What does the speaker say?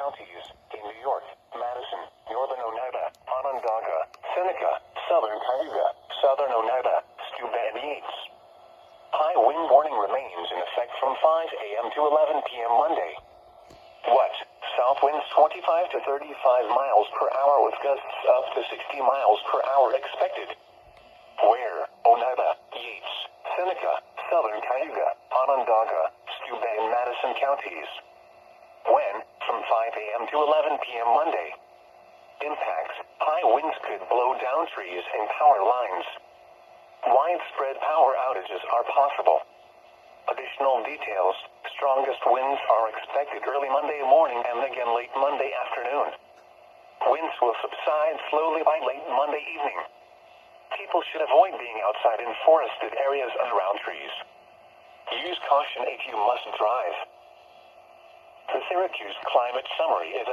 counties in New York, Madison, northern Oneida, Onondaga, Seneca, southern Cayuga, southern Oneida, Scuba and Yates. High wind warning remains in effect from 5 a.m. to 11 p.m. Monday. What? South winds 25 to 35 miles per hour with gusts up to 60 miles per hour expected. Where? Oneida, Yates, Seneca, southern Cayuga, Onondaga, Scuba and Madison counties. When? From 5 a.m. to 11 p.m. Monday. Impacts: high winds could blow down trees and power lines. Widespread power outages are possible. Additional details: strongest winds are expected early Monday morning and again late Monday afternoon. Winds will subside slowly by late Monday evening. People should avoid being outside in forested areas and around trees. Use caution if you must drive. The Syracuse Climate Summary is